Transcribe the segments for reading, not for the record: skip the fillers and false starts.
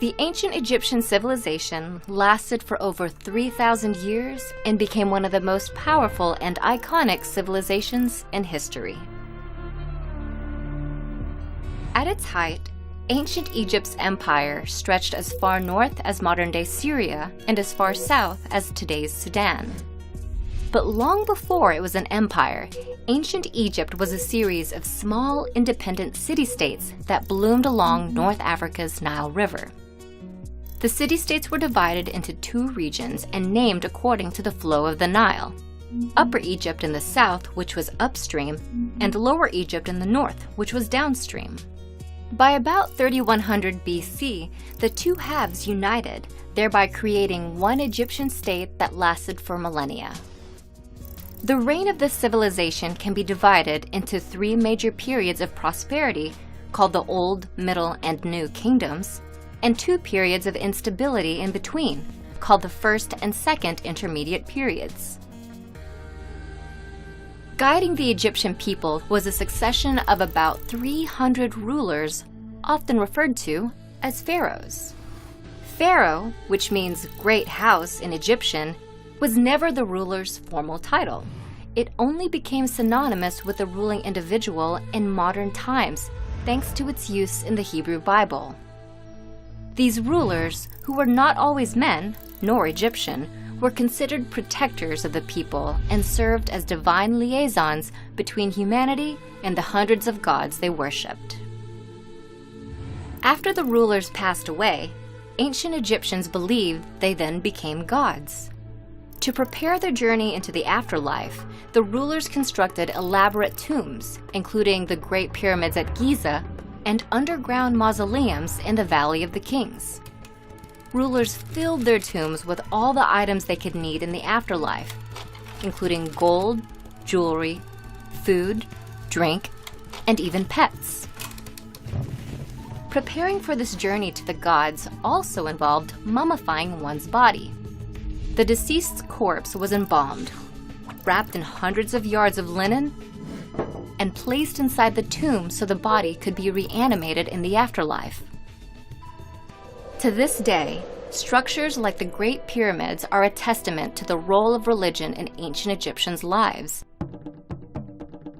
The ancient Egyptian civilization lasted for over 3,000 years and became one of the most powerful and iconic civilizations in history. At its height, ancient Egypt's empire stretched as far north as modern-day Syria and as far south as today's Sudan. But long before it was an empire, ancient Egypt was a series of small, independent city-states that bloomed along North Africa's Nile River. The city-states were divided into two regions and named according to the flow of the Nile: Upper Egypt in the south, which was upstream, and Lower Egypt in the north, which was downstream. By about 3100 BC, the two halves united, thereby creating one Egyptian state that lasted for millennia. The reign of this civilization can be divided into three major periods of prosperity, called the Old, Middle, and New Kingdoms, and two periods of instability in between, called the First and Second Intermediate Periods. Guiding the Egyptian people was a succession of about 300 rulers, often referred to as pharaohs. Pharaoh, which means great house in Egyptian, was never the ruler's formal title. It only became synonymous with the ruling individual in modern times, thanks to its use in the Hebrew Bible. These rulers, who were not always men, nor Egyptian, were considered protectors of the people and served as divine liaisons between humanity and the hundreds of gods they worshipped. After the rulers passed away, ancient Egyptians believed they then became gods. To prepare their journey into the afterlife, the rulers constructed elaborate tombs, including the Great Pyramids at Giza and underground mausoleums in the Valley of the Kings. Rulers filled their tombs with all the items they could need in the afterlife, including gold, jewelry, food, drink, and even pets. Preparing for this journey to the gods also involved mummifying one's body. The deceased's corpse was embalmed, wrapped in hundreds of yards of linen, and placed inside the tomb so the body could be reanimated in the afterlife. To this day, structures like the Great Pyramids are a testament to the role of religion in ancient Egyptians' lives.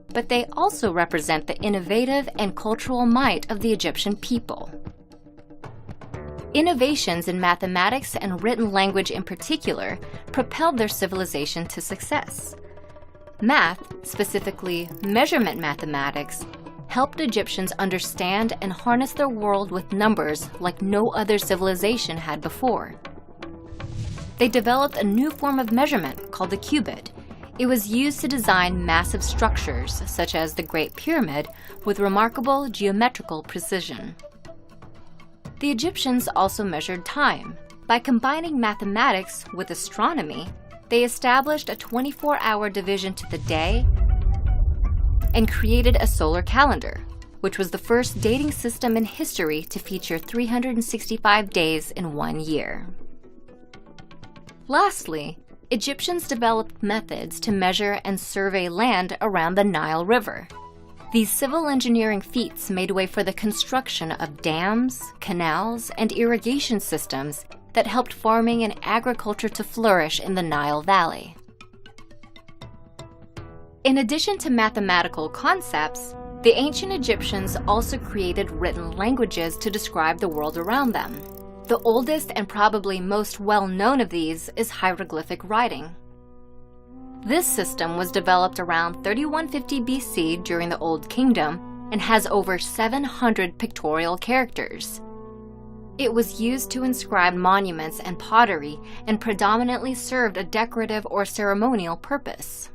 But they also represent the innovative and cultural might of the Egyptian people. Innovations in mathematics and written language in particular propelled their civilization to success. Math, specifically measurement mathematics, helped Egyptians understand and harness their world with numbers like no other civilization had before. They developed a new form of measurement called the cubit. It was used to design massive structures, such as the Great Pyramid, with remarkable geometrical precision. The Egyptians also measured time. By combining mathematics with astronomy, they established a 24-hour division to the day and created a solar calendar, which was the first dating system in history to feature 365 days in one year. Lastly, Egyptians developed methods to measure and survey land around the Nile River. These civil engineering feats made way for the construction of dams, canals, and irrigation systems that helped farming and agriculture to flourish in the Nile Valley. In addition to mathematical concepts, the ancient Egyptians also created written languages to describe the world around them. The oldest and probably most well-known of these is hieroglyphic writing. This system was developed around 3150 BC during the Old Kingdom and has over 700 pictorial characters. It was used to inscribe monuments and pottery and predominantly served a decorative or ceremonial purpose.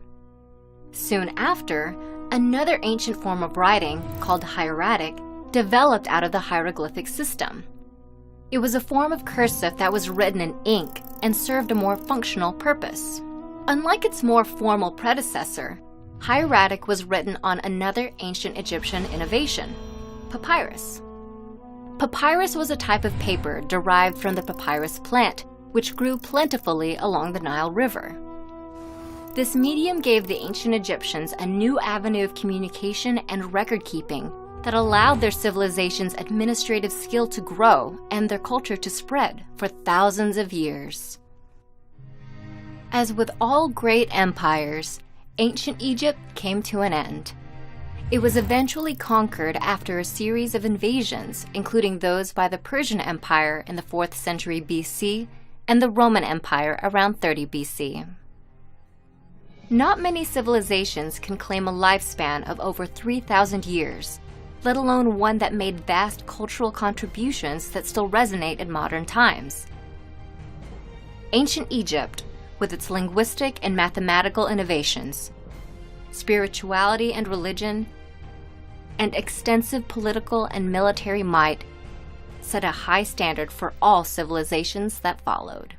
Soon after, another ancient form of writing, called hieratic, developed out of the hieroglyphic system. It was a form of cursive that was written in ink and served a more functional purpose. Unlike its more formal predecessor, hieratic was written on another ancient Egyptian innovation, papyrus. Papyrus was a type of paper derived from the papyrus plant, which grew plentifully along the Nile River. This medium gave the ancient Egyptians a new avenue of communication and record-keeping that allowed their civilization's administrative skill to grow and their culture to spread for thousands of years. As with all great empires, ancient Egypt came to an end. It was eventually conquered after a series of invasions, including those by the Persian Empire in the 4th century BC and the Roman Empire around 30 BC. Not many civilizations can claim a lifespan of over 3,000 years, let alone one that made vast cultural contributions that still resonate in modern times. Ancient Egypt, with its linguistic and mathematical innovations, spirituality and religion, and extensive political and military might, set a high standard for all civilizations that followed.